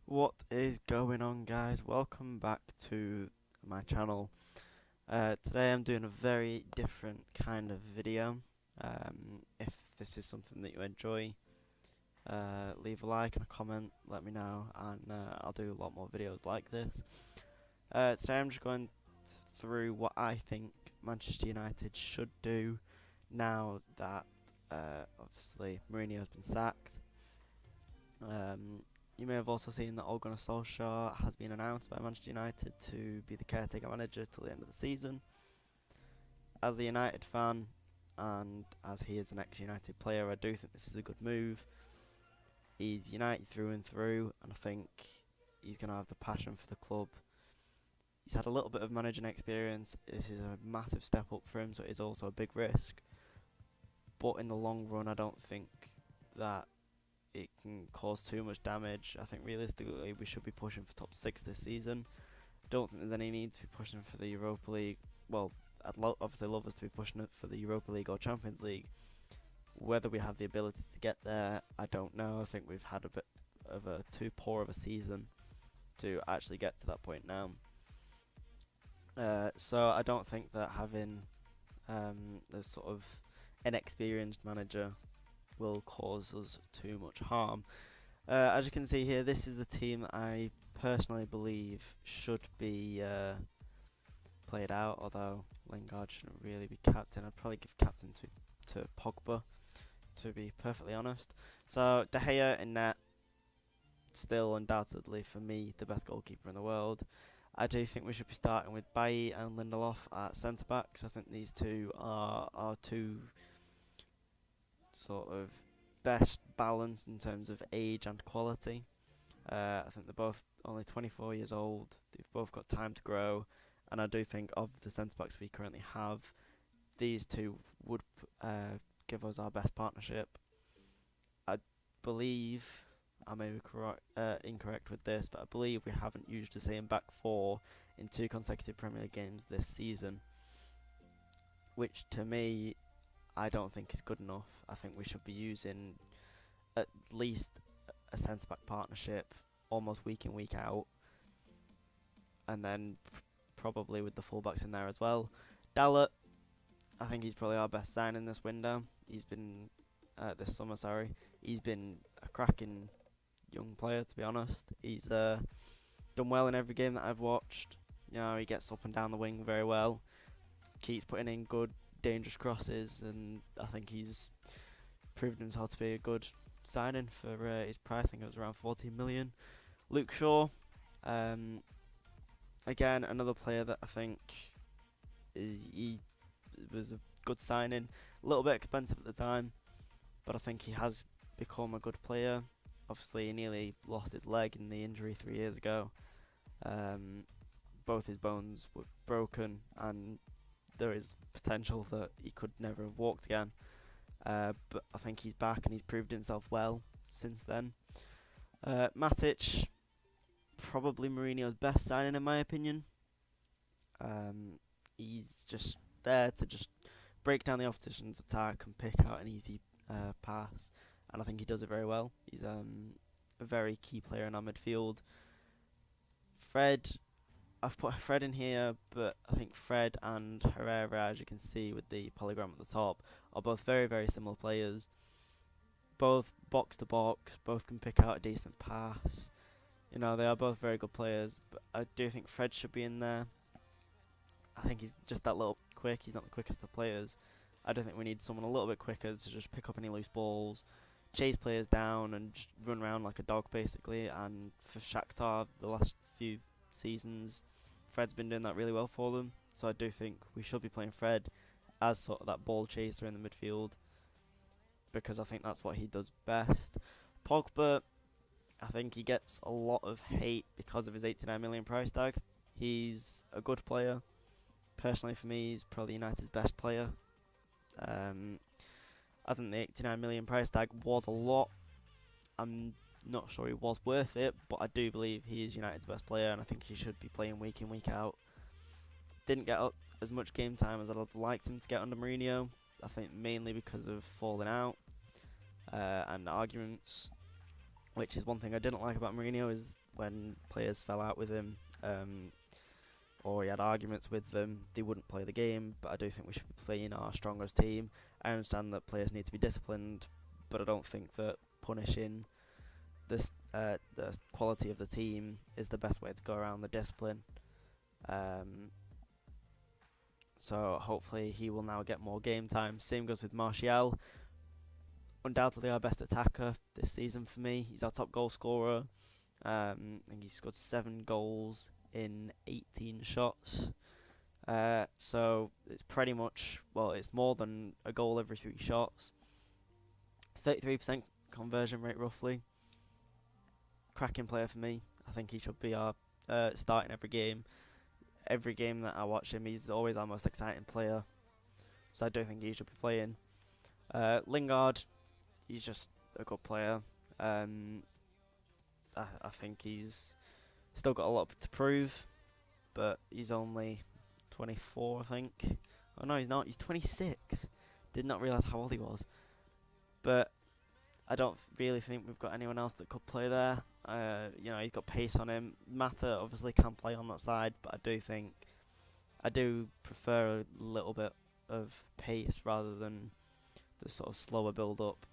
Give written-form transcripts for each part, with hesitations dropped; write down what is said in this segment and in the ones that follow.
What is going on, guys? Welcome back to my channel. Today I'm doing a very different kind of video. If this is something that you enjoy, leave a like and a comment, let me know, and I'll do a lot more videos like this. Today I'm just going through what I think Manchester United should do now that obviously Mourinho has been sacked. You may have also seen that Ole Gunnar Solskjaer has been announced by Manchester United to be the caretaker manager till the end of the season. As a United fan, and as he is an ex-United player, I do think this is a good move. He's United through and through, and I think he's going to have the passion for the club. He's had a little bit of managing experience. This is a massive step up for him, so it is also a big risk. But in the long run, I don't think that it can cause too much damage. I think realistically we should be pushing for top 6 this season. Don't think there's any need to be pushing for the Europa League. Well, I'd obviously love us to be pushing it for the Europa League or Champions League. Whether we have the ability to get there, I don't know. I think we've had a bit of a too poor of a season to actually get to that point now. So I don't think that having a sort of inexperienced manager will cause us too much harm. As you can see here, this is the team I personally believe should be played out, although Lingard shouldn't really be captain. I'd probably give captain to Pogba, to be perfectly honest. So De Gea in net, still undoubtedly for me the best goalkeeper in the world. I do think we should be starting with Bailly and Lindelof at centre backs. I think these two are two sort of best balance in terms of age and quality. I think they're both only 24 years old. They've both got time to grow, and I do think of the centre backs we currently have, these two would give us our best partnership. I believe I may be incorrect with this, but I believe we haven't used the same back four in 2 consecutive Premier League games this season, which to me I don't think is good enough. I think we should be using at least a centre-back partnership almost week in, week out, and then probably with the full-backs in there as well. Dalot, I think he's probably our best signing this window. He's been, this summer, sorry. He's been a cracking young player, to be honest. He's done well in every game that I've watched. You know, he gets up and down the wing very well. Keeps putting in good dangerous crosses, and I think he's proven himself to be a good signing for his price. I think it was around 14 million. Luke Shaw, again another player that I think he was a good signing. A little bit expensive at the time, but I think he has become a good player. Obviously, he nearly lost his leg in the injury 3 years ago. Both his bones were broken, and there is potential that he could never have walked again. But I think he's back and he's proved himself well since then. Matic, probably Mourinho's best signing in my opinion. He's just there to just break down the opposition's attack and pick out an easy pass, and I think he does it very well. He's a very key player in our midfield. Fred, I've put Fred in here, but I think Fred and Herrera, as you can see with the polygram at the top, are both very, very similar players. Both box to box, both can pick out a decent pass. You know, they are both very good players, but I do think Fred should be in there. I think he's just that little quick. He's not the quickest of players. I don't think we need someone a little bit quicker to just pick up any loose balls, chase players down, and just run around like a dog, basically. And for Shakhtar, the last few seasons, Fred's been doing that really well for them, so I do think we should be playing Fred as sort of that ball chaser in the midfield, because I think that's what he does best. Pogba, I think he gets a lot of hate because of his 89 million price tag. He's a good player. Personally for me, he's probably United's best player. I think the 89 million price tag was a lot. I'm not sure he was worth it, but I do believe he is United's best player, and I think he should be playing week in, week out. Didn't get as much game time as I'd have liked him to get under Mourinho. I think mainly because of falling out and arguments which is one thing I didn't like about Mourinho, is when players fell out with him, or he had arguments with them, they wouldn't play the game. But I do think we should be playing our strongest team. I understand that players need to be disciplined, but I don't think that punishing the quality of the team is the best way to go around the discipline. So hopefully he will now get more game time. Same goes with Martial. Undoubtedly our best attacker this season for me. He's our top goal scorer. I think he scored 7 goals in 18 shots. So it's pretty much, well, it's more than a goal every 3 shots. 33% conversion rate roughly. Cracking player for me. I think he should be our starting every game. Every game that I watch him, he's always our most exciting player. So I do think he should be playing. Lingard, he's just a good player. I think he's still got a lot to prove, but he's only 24, I think. Oh no, he's not. He's 26. Did not realise how old he was. But I don't really think we've got anyone else that could play there. He's got pace on him. Mata obviously can play on that side, but I do prefer a little bit of pace rather than the sort of slower build-up.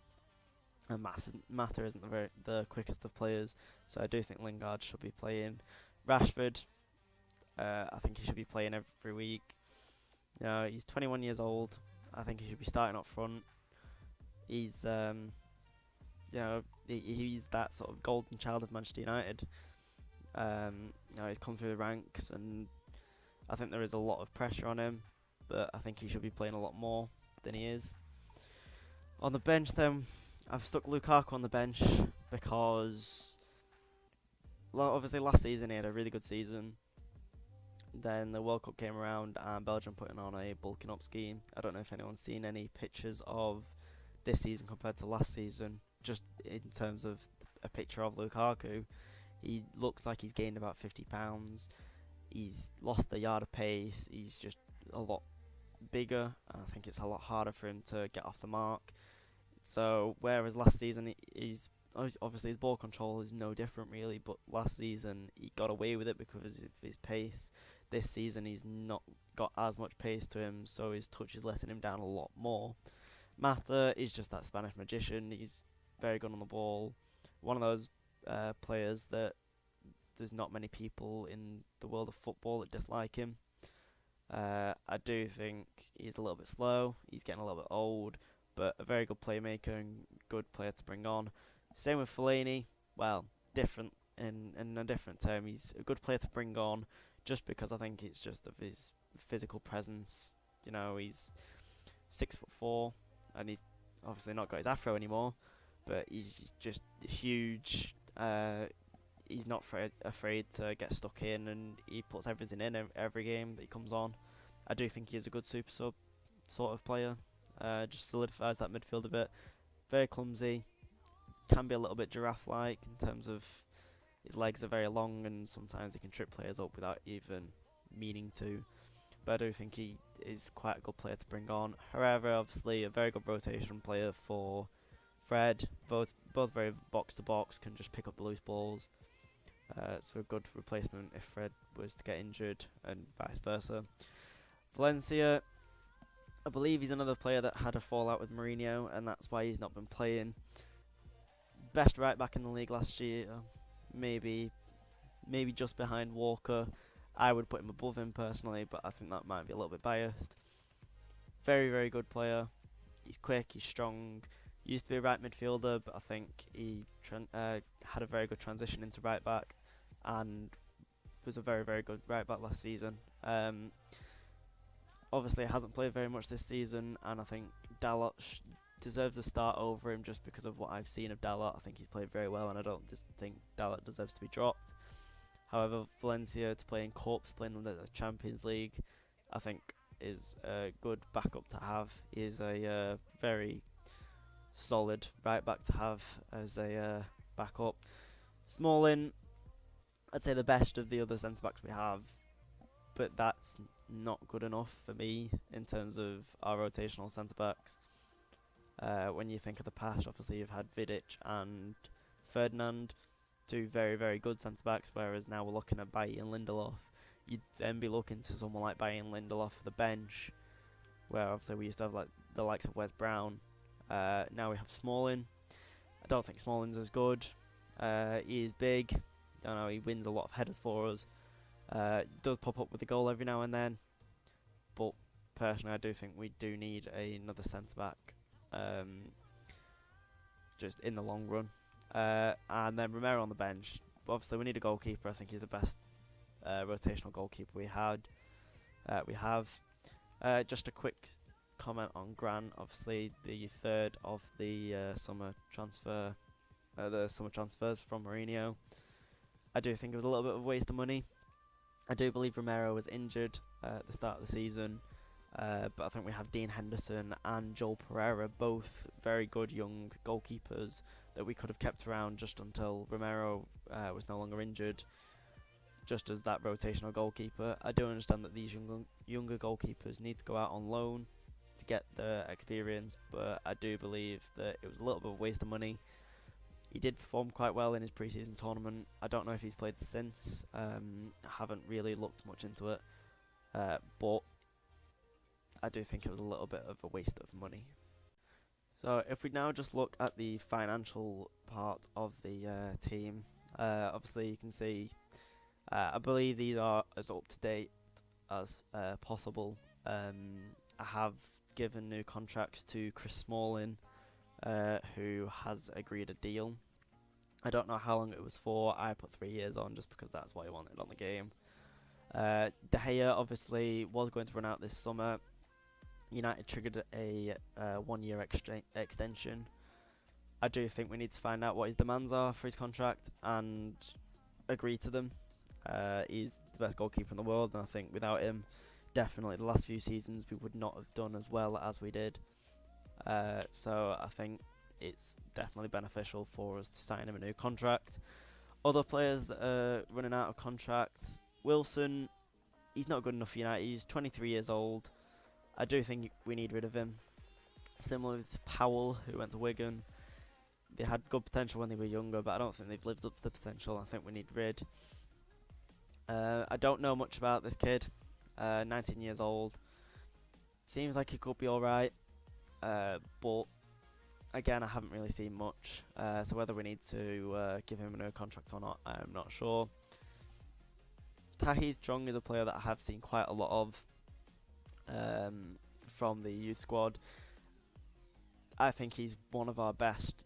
And Mata isn't the quickest of players, so I do think Lingard should be playing. Rashford, I think he should be playing every week. He's 21 years old. I think he should be starting up front. He's he's that sort of golden child of Manchester United. He's come through the ranks, and I think there is a lot of pressure on him, but I think he should be playing a lot more than he is. On the bench, then, I've stuck Lukaku on the bench because, obviously, last season he had a really good season. Then the World Cup came around, and Belgium put on a bulking up scheme. I don't know if anyone's seen any pictures of this season compared to last season. Just in terms of a picture of Lukaku, he looks like he's gained about 50 pounds. He's lost a yard of pace. He's just a lot bigger, and I think it's a lot harder for him to get off the mark. So whereas last season he's obviously his ball control is no different really, but last season he got away with it because of his pace. This season he's not got as much pace to him, so his touch is letting him down a lot more. Mata is just that Spanish magician. He's very good on the ball. One of those players that there's not many people in the world of football that dislike him. I do think he's a little bit slow. He's getting a little bit old, but a very good playmaker and good player to bring on. Same with Fellaini. Well, different in a different term. He's a good player to bring on just because I think it's just of his physical presence. He's 6'4", and he's obviously not got his afro anymore, but he's just huge. He's not afraid to get stuck in, and he puts everything in every game that he comes on. I do think he's a good super sub sort of player. Just solidifies that midfield a bit. Very clumsy. Can be a little bit giraffe-like in terms of his legs are very long, and sometimes he can trip players up without even meaning to. But I do think he is quite a good player to bring on. However, obviously a very good rotation player for Fred. Both very box-to-box, can just pick up the loose balls. So a good replacement if Fred was to get injured, and vice versa. Valencia, I believe he's another player that had a fallout with Mourinho, and that's why he's not been playing. Best right back in the league last year, maybe just behind Walker. I would put him above him personally, but I think that might be a little bit biased. Very, very good player. He's quick, he's strong. Used to be a right midfielder, but I think he had a very good transition into right back, and was a very, very good right back last season. Obviously, hasn't played very much this season, and I think Dalot deserves a start over him just because of what I've seen of Dalot. I think he's played very well, and I don't just think Dalot deserves to be dropped. However, Valencia to play in Cups, playing in the Champions League, I think is a good backup to have. He is a very solid right back to have as a backup. Smalling, I'd say the best of the other centre backs we have, but that's not good enough for me in terms of our rotational centre backs. When you think of the past, obviously you've had Vidic and Ferdinand, two very, very good centre-backs, whereas now we're looking at Bailly and Lindelof. You'd then be looking to someone like Bailly and Lindelof for the bench, where obviously we used to have like the likes of Wes Brown. Now we have Smalling. I don't think Smalling's as good. He is big. I don't know, he wins a lot of headers for us. Does pop up with a goal every now and then. But personally, I do think we do need another centre-back. Just in the long run. And then Romero on the bench. Obviously, we need a goalkeeper. I think he's the best rotational goalkeeper we have. Just a quick comment on Grant. Obviously, the third of the summer transfers from Mourinho. I do think it was a little bit of a waste of money. I do believe Romero was injured at the start of the season. But I think we have Dean Henderson and Joel Pereira, both very good young goalkeepers that we could have kept around just until Romero was no longer injured, just as that rotational goalkeeper. I do understand that these younger goalkeepers need to go out on loan to get the experience, but I do believe that it was a little bit of a waste of money. He did perform quite well in his pre-season tournament. I don't know if he's played since. I haven't really looked much into it, but I do think it was a little bit of a waste of money. So if we now just look at the financial part of the team, obviously you can see, I believe these are as up to date as possible. I have given new contracts to Chris Smalling, who has agreed a deal. I don't know how long it was for. I put 3 years on just because that's what I wanted on the game. De Gea obviously was going to run out this summer. United triggered a 1 year extension. I do think we need to find out what his demands are for his contract and agree to them. He's the best goalkeeper in the world, and I think without him, definitely the last few seasons we would not have done as well as we did. So I think it's definitely beneficial for us to sign him a new contract. Other players that are running out of contracts, Wilson, he's not good enough for United. He's 23 years old. I do think we need rid of him. Similar to Powell, who went to Wigan. They had good potential when they were younger, but I don't think they've lived up to the potential. I think we need rid. I don't know much about this kid. 19 years old. Seems like he could be alright. But again, I haven't really seen much. So whether we need to give him a new contract or not, I'm not sure. Tahith Chong is a player that I have seen quite a lot of from the youth squad. I think he's one of our best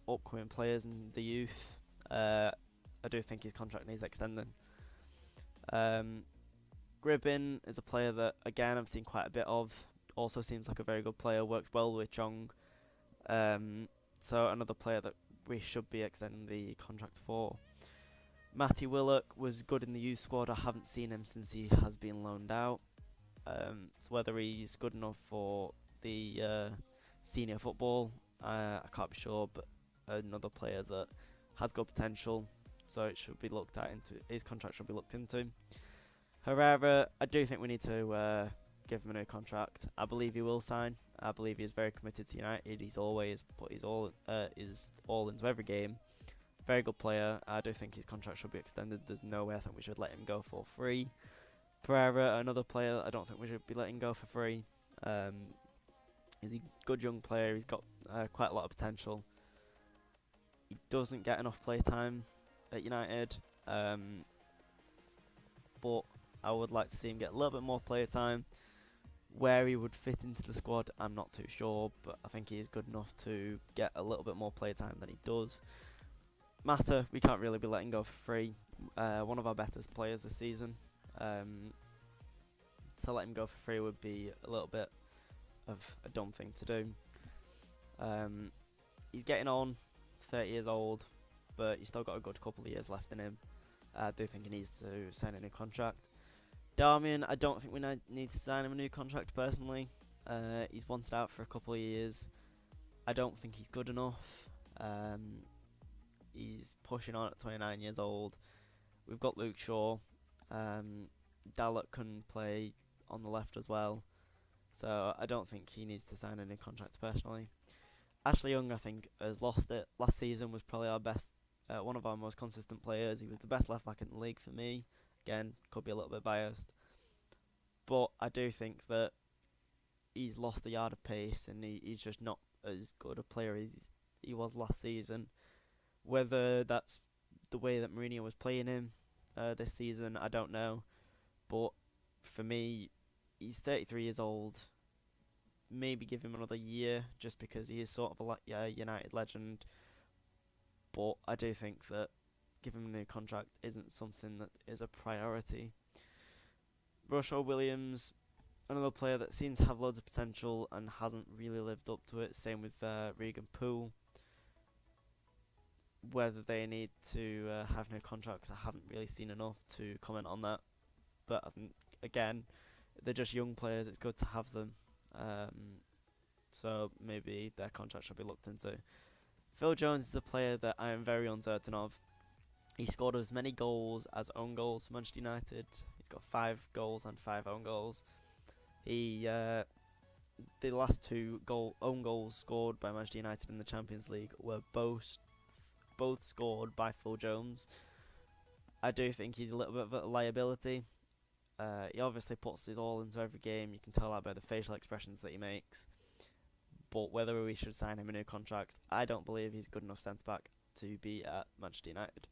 upcoming players in the youth. I do think his contract needs extending. Gribbin is a player that, again, I've seen quite a bit of. Also seems like a very good player, works well with Chong. So another player that we should be extending the contract for. Matty Willock was good in the youth squad. I haven't seen him since he has been loaned out. So whether he's good enough for the senior football, I can't be sure, but another player that has good potential, so it should be looked at into. His contract should be looked into. Herrera, I do think we need to give him a new contract. I believe he will sign. I believe he is very committed to United. He's always put his all into every game. Very good player. I do think his contract should be extended. There's no way I think we should let him go for free. Pereira, another player I don't think we should be letting go for free. He's a good young player. He's got quite a lot of potential. He doesn't get enough play time at United, but I would like to see him get a little bit more play time. Where he would fit into the squad, I'm not too sure, but I think he is good enough to get a little bit more play time than he does. Mata, we can't really be letting go for free. One of our better players this season. To let him go for free would be a little bit of a dumb thing to do. He's getting on, 30 years old, but he's still got a good couple of years left in him. I do think he needs to sign a new contract. Darmian, I don't think we need to sign him a new contract personally. He's wanted out for a couple of years. I don't think he's good enough. He's pushing on at 29 years old. We've got Luke Shaw. Dalot can play on the left as well. So I don't think he needs to sign a new contract personally. Ashley Young, I think, has lost it. Last season was probably our best, one of our most consistent players. He was the best left back in the league for me. Again, could be a little bit biased, but I do think that he's lost a yard of pace, and he's just not as good a player as he was last season. Whether that's the way that Mourinho was playing him this season, I don't know. But for me, he's 33 years old. Maybe give him another year, just because he is sort of a United legend. But I do think that giving him a new contract isn't something that is a priority. Roshan Williams, another player that seems to have loads of potential and hasn't really lived up to it. Same with Regan Poole. Whether they need to have no contracts, I haven't really seen enough to comment on that. But I think, again, they're just young players. It's good to have them. So maybe their contract should be looked into. Phil Jones is a player that I am very uncertain of. He scored as many goals as own goals for Manchester United. He's got 5 goals and 5 own goals. The last 2 own goals scored by Manchester United in the Champions League were both scored by Phil Jones. I do think he's a little bit of a liability. He obviously puts his all into every game. You can tell that by the facial expressions that he makes. But whether we should sign him a new contract, I don't believe he's good enough centre back to be at Manchester United.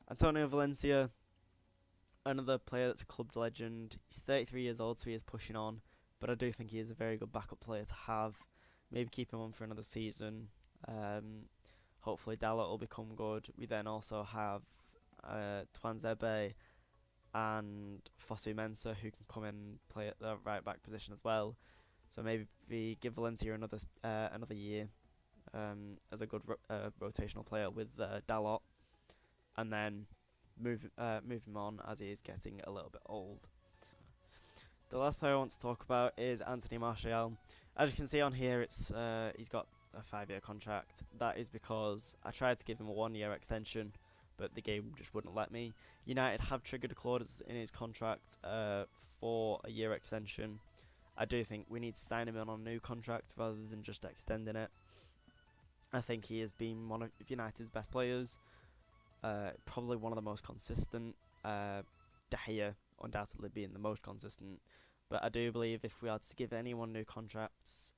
Antonio Valencia, another player that's a club legend. He's 33 years old, so he is pushing on. But I do think he is a very good backup player to have. Maybe keep him on for another season. Hopefully Dalot will become good. We then also have Twanzebe and Fosu Mensah, who can come in and play at the right back position as well. So maybe we give Valencia another year as a good rotational player with Dalot, and then move him on as he is getting a little bit old. The last player I want to talk about is Anthony Martial. As you can see on here, it's he's got a 5-year contract. That is because I tried to give him a 1-year extension, but the game just wouldn't let me. United have triggered a clause in his contract for a year extension. I do think we need to sign him on a new contract rather than just extending it. I think he has been one of United's best players, probably one of the most consistent. De Gea undoubtedly being the most consistent, but I do believe if we are to give anyone new contracts,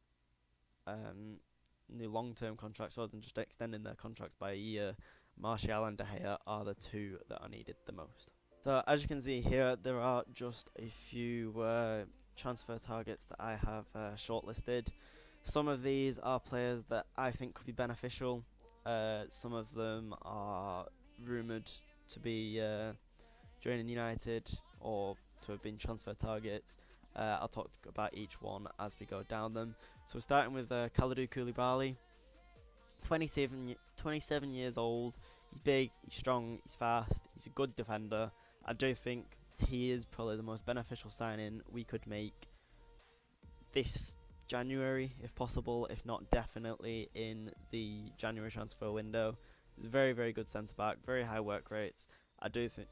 new long-term contracts rather than just extending their contracts by a year, Martial and De Gea are the 2 that are needed the most. So as you can see here, there are just a few transfer targets that I have shortlisted. Some of these are players that I think could be beneficial. Some of them are rumoured to be joining United or to have been transfer targets. I'll talk about each one as we go down them. So we're starting with Kalidou Koulibaly. 27 years old. He's big, he's strong, he's fast, he's a good defender. I do think he is probably the most beneficial signing we could make this January, if possible, if not definitely in the January transfer window. He's a very, very good centre-back, very high work rates. I do think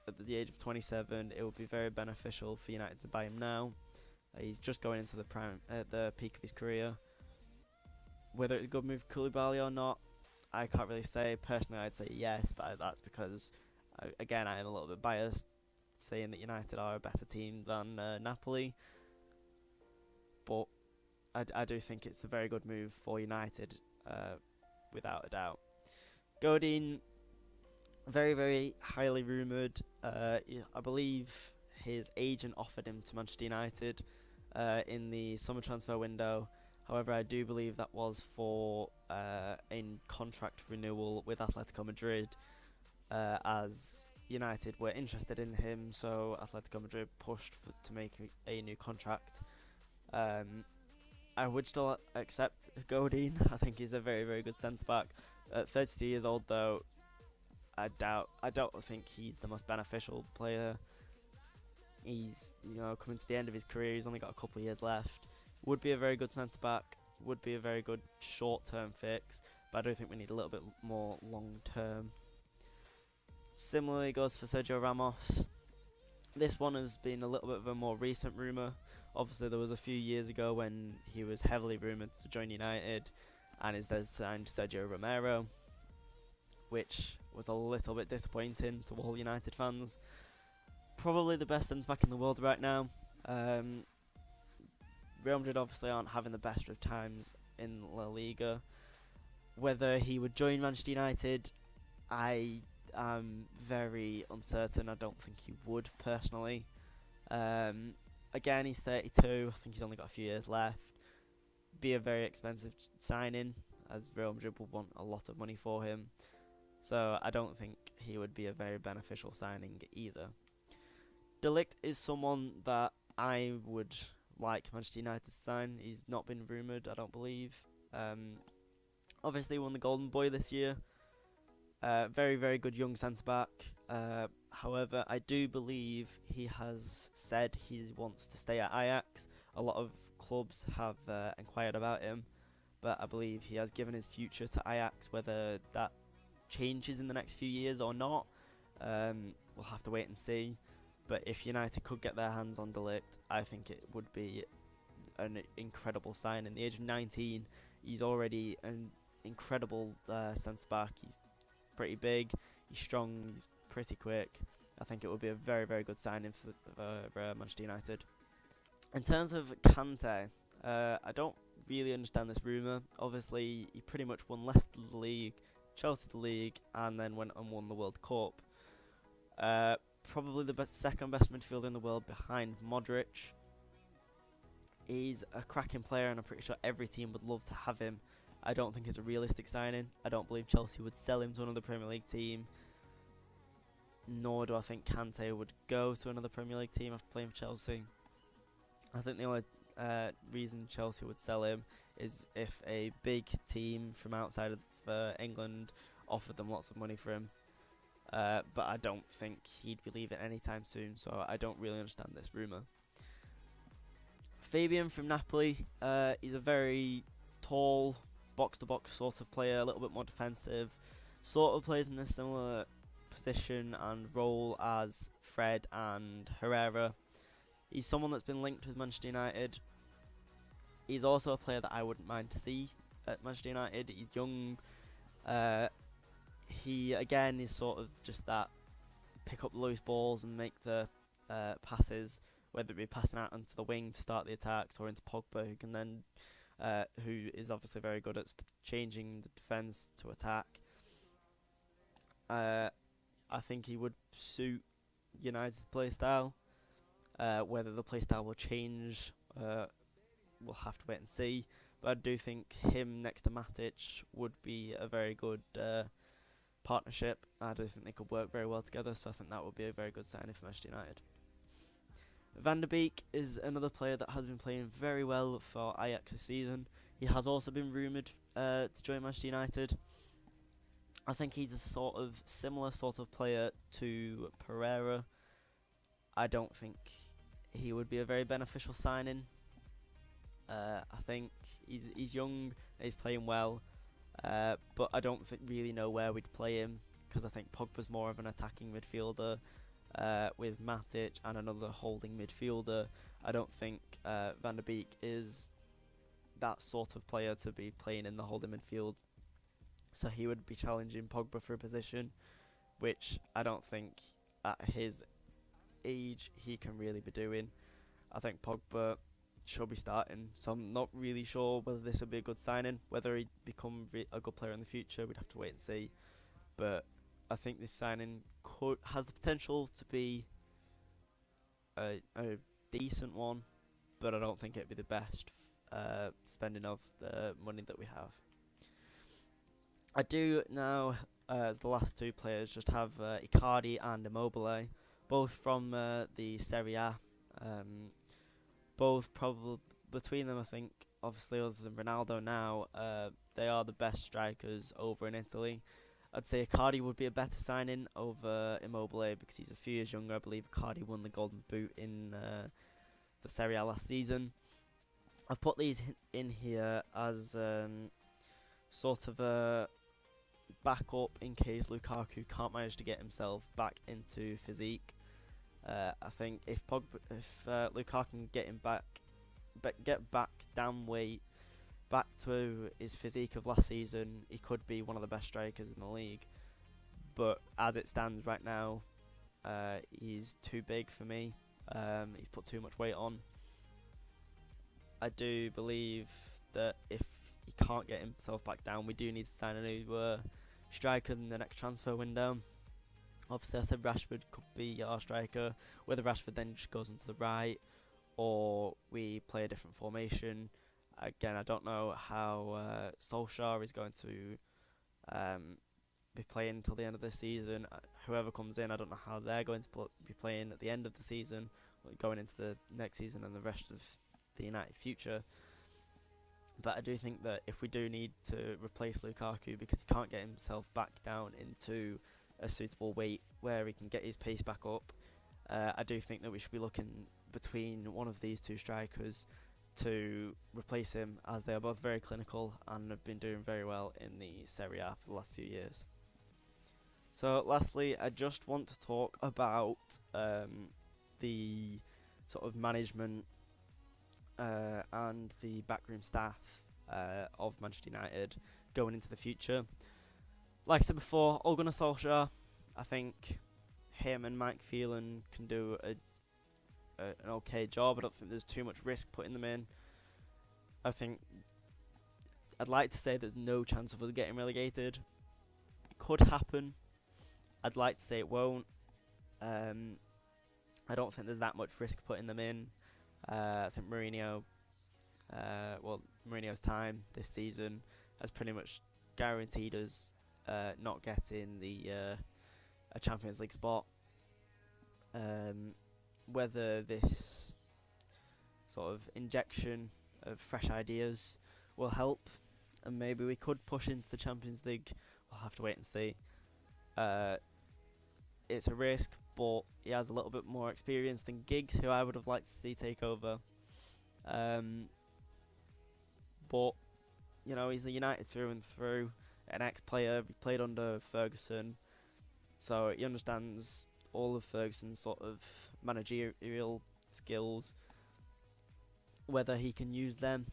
at the age of 27, it would be very beneficial for United to buy him now. He's just going into the peak of his career. Whether it's a good move for Koulibaly or not, I can't really say. Personally, I'd say yes, but that's because, again, I am a little bit biased, saying that United are a better team than Napoli. But I do think it's a very good move for United, without a doubt. Godin, very, very highly rumoured. I believe his agent offered him to Manchester United in the summer transfer window. However, I do believe that was for a contract renewal with Atletico Madrid, as United were interested in him, so Atletico Madrid pushed to make a new contract. I would still accept Godin. I think he's a very, very good centre-back. At 32 years old, though, I don't think he's the most beneficial player. He's, coming to the end of his career. He's only got a couple of years left. Would be a very good centre-back, would be a very good short-term fix, but I do think we need a little bit more long-term. Similarly goes for Sergio Ramos. This one has been a little bit of a more recent rumour. Obviously, there was a few years ago when he was heavily rumoured to join United. and instead signed Sergio Romero, which was a little bit disappointing to all United fans. Probably the best centre-back in the world right now. Real Madrid obviously aren't having the best of times in La Liga. Whether he would join Manchester United, I am very uncertain. I don't think he would, personally. Again, he's 32. I think he's only got a few years left. Be a very expensive signing, as Real Madrid will want a lot of money for him. So I don't think he would be a very beneficial signing either. De Ligt is someone that I would like Manchester United to sign. He's not been rumoured, I don't believe. Obviously won the Golden Boy this year. Very, very good young centre-back. However, I do believe he has said he wants to stay at Ajax. A lot of clubs have inquired about him, but I believe he has given his future to Ajax. Whether that changes in the next few years or not, we'll have to wait and see. But if United could get their hands on De Ligt, I think it would be an incredible sign. In the age of 19, he's already an incredible centre-back. He's pretty big, he's strong, he's pretty quick. I think it would be a very, very good signing for Manchester United. In terms of Kante, I don't really understand this rumour. Obviously, he pretty much won Leicester the league, Chelsea the league, and then went and won the World Cup. Probably the second best midfielder in the world behind Modric. He's a cracking player, and I'm pretty sure every team would love to have him. I don't think it's a realistic signing. I don't believe Chelsea would sell him to another Premier League team. Nor do I think Kante would go to another Premier League team after playing for Chelsea. I think the only reason Chelsea would sell him is if a big team from outside of England offered them lots of money for him. But I don't think he'd be leaving anytime soon, so I don't really understand this rumour. Fabian from Napoli, he's a very tall, box-to-box sort of player, a little bit more defensive, sort of plays in a similar position and role as Fred and Herrera. He's someone that's been linked with Manchester United. He's also a player that I wouldn't mind to see at Manchester United. He's young. He, again, is sort of just that pick up the loose balls and make the passes, whether it be passing out onto the wing to start the attacks or into Pogba, who can then who is obviously very good at changing the defence to attack. I think he would suit United's play style. Whether the play style will change, we'll have to wait and see. But I do think him next to Matic would be a very good partnership. I do think they could work very well together, so I think that would be a very good signing for Manchester United. Van der Beek is another player that has been playing very well for Ajax this season. He has also been rumoured to join Manchester United. I think he's a sort of similar sort of player to Pereira. I don't think he would be a very beneficial signing. I think he's young, he's playing well, but I don't really know where we'd play him, because I think Pogba's more of an attacking midfielder with Matic and another holding midfielder. I don't think Van der Beek is that sort of player to be playing in the holding midfield. So he would be challenging Pogba for a position, which I don't think at his age he can really be doing. I think Pogba should be starting, so I'm not really sure whether this would be a good signing. Whether he'd become a good player in the future, we'd have to wait and see. But I think this signing has the potential to be a decent one, but I don't think it'd be the best spending of the money that we have. I do now, as the last two players, just have Icardi and Immobile, both from the Serie A. Both probably, between them, I think, obviously other than Ronaldo now, they are the best strikers over in Italy. I'd say Icardi would be a better signing over Immobile because he's a few years younger. I believe Icardi won the Golden Boot in the Serie A last season. I've put these in here as sort of a backup in case Lukaku can't manage to get himself back into physique. I think if Lukaku can get back down weight, back to his physique of last season, he could be one of the best strikers in the league. But as it stands right now, he's too big for me. He's put too much weight on. I do believe that if he can't get himself back down, we do need to sign a new striker in the next transfer window. Obviously, I said Rashford could be our striker, whether Rashford then just goes into the right or we play a different formation. Again, I don't know how Solskjaer is going to be playing until the end of the season. Whoever comes in, I don't know how they're going to be playing at the end of the season, going into the next season and the rest of the United future. But I do think that if we do need to replace Lukaku because he can't get himself back down into a suitable weight where he can get his pace back up, I do think that we should be looking between one of these two strikers to replace him, as they are both very clinical and have been doing very well in the Serie A for the last few years. So lastly, I just want to talk about the sort of management and the backroom staff of Manchester United going into the future. Like I said before, Ole Gunnar Solskjaer, I think him and Mike Phelan can do an okay job. I don't think there's too much risk putting them in. I think I'd like to say there's no chance of us getting relegated. It could happen. I'd like to say it won't. I don't think there's that much risk putting them in. I think Mourinho's time this season has pretty much guaranteed us not getting a Champions League spot. Whether this sort of injection of fresh ideas will help, and maybe we could push into the Champions League, we'll have to wait and see. It's a risk, but he has a little bit more experience than Giggs, who I would have liked to see take over. But, you know, he's a United through and through, an ex-player. He played under Ferguson, so he understands all of Ferguson's sort of managerial skills. Whether he can use them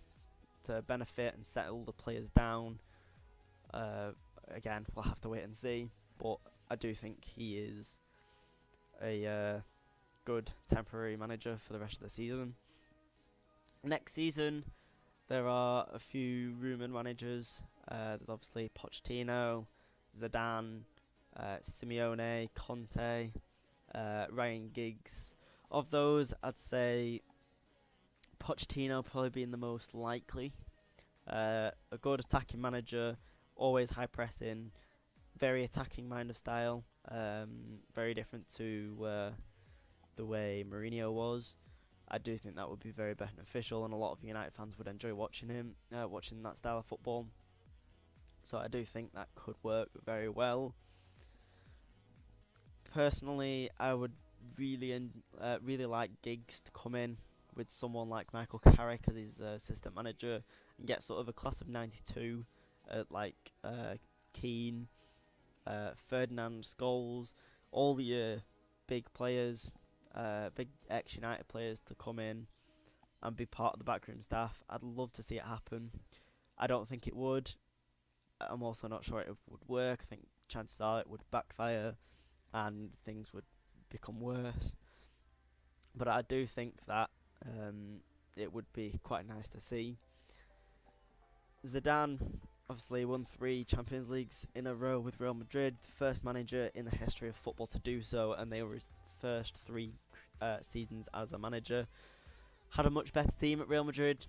to benefit and settle the players down, again, we'll have to wait and see. But I do think he is a good temporary manager for the rest of the season. Next season, there are a few rumoured managers. There's obviously Pochettino, Zidane, Simeone, Conte, Ryan Giggs. Of those, I'd say Pochettino probably being the most likely. A good attacking manager, always high pressing, very attacking mind of style, very different to the way Mourinho was. I do think that would be very beneficial, and a lot of United fans would enjoy watching that style of football. So I do think that could work very well. Personally, I would really like Giggs to come in with someone like Michael Carrick as his assistant manager and get sort of a class of 92, like Keane, Ferdinand, Scholes, all the big players, big ex-United players to come in and be part of the backroom staff. I'd love to see it happen. I don't think it would. I'm also not sure it would work. I think chances are it would backfire and things would become worse. But I do think that it would be quite nice to see. Zidane obviously won 3 Champions Leagues in a row with Real Madrid, the first manager in the history of football to do so, and they were his first 3 seasons as a manager. Had a much better team at Real Madrid.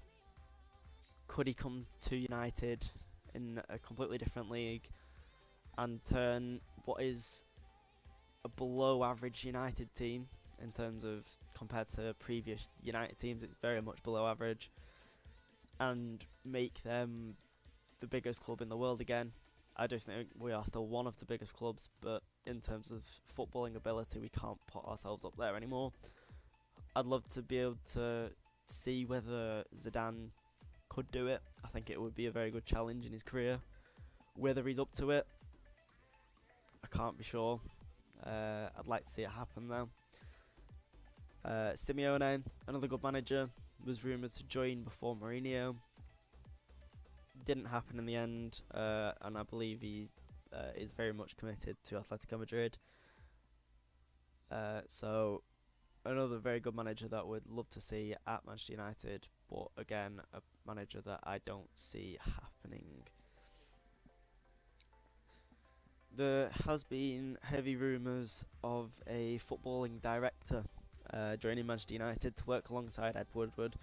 Could he come to United in a completely different league and turn what is a below average United team in terms of compared to previous United teams, it's very much below average, and make them the biggest club in the world again? I do think we are still one of the biggest clubs, but in terms of footballing ability, we can't put ourselves up there anymore. I'd love to be able to see whether Zidane could do it. I think it would be a very good challenge in his career. Whether he's up to it, I can't be sure. I'd like to see it happen though. Simeone, another good manager, was rumoured to join before Mourinho. didn't happen in the end, and I believe he is very much committed to Atletico Madrid. So another very good manager that I would love to see at Manchester United, but again, a manager that I don't see happening. There has been heavy rumours of a footballing director joining Manchester United to work alongside Ed Woodward.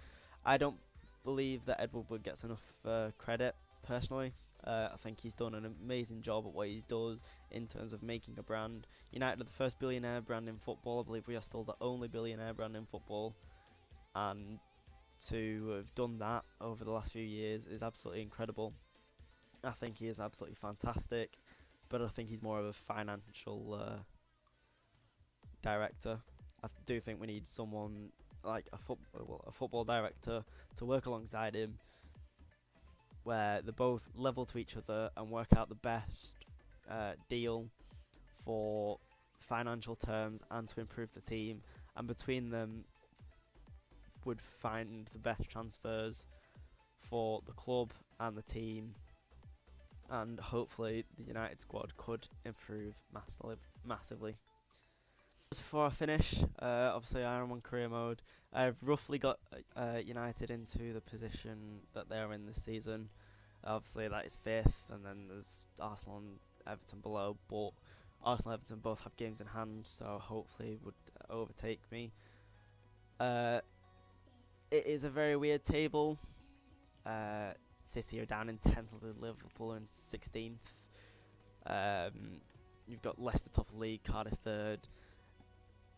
I don't believe that Ed Woodward gets enough credit, personally. I think he's done an amazing job at what he does in terms of making a brand. United are the first billionaire brand in football. I believe we are still the only billionaire brand in football. And to have done that over the last few years is absolutely incredible. I think he is absolutely fantastic, but I think he's more of a financial director. I do think we need someone like a football director to work alongside him, where they're both level to each other and work out the best deal for financial terms and to improve the team, and between them would find the best transfers for the club and the team, and hopefully the United squad could improve massively. Just before I finish, obviously I am on career mode. I've roughly got United into the position that they are in this season. Obviously that is 5th, and then there's Arsenal and Everton below, but Arsenal and Everton both have games in hand, so hopefully would overtake me. It is a very weird table. City are down in 10th, Liverpool are in 16th. You've got Leicester top of the league, Cardiff 3rd.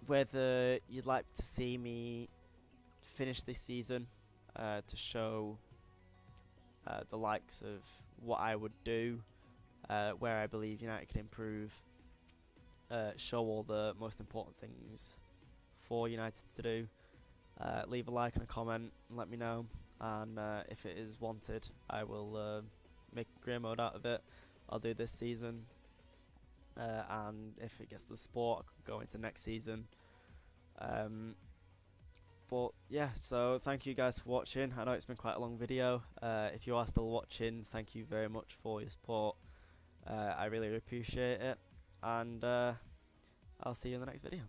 Whether you'd like to see me finish this season to show the likes of what I would do, where I believe United can improve, show all the most important things for United to do, leave a like and a comment and let me know, and if it is wanted I will make career mode out of it. I'll do this season, and if it gets to the sport I could go into next season. But yeah, so thank you guys for watching. I know it's been quite a long video. If you are still watching, thank you very much for your support. I really appreciate it, and I'll see you in the next video.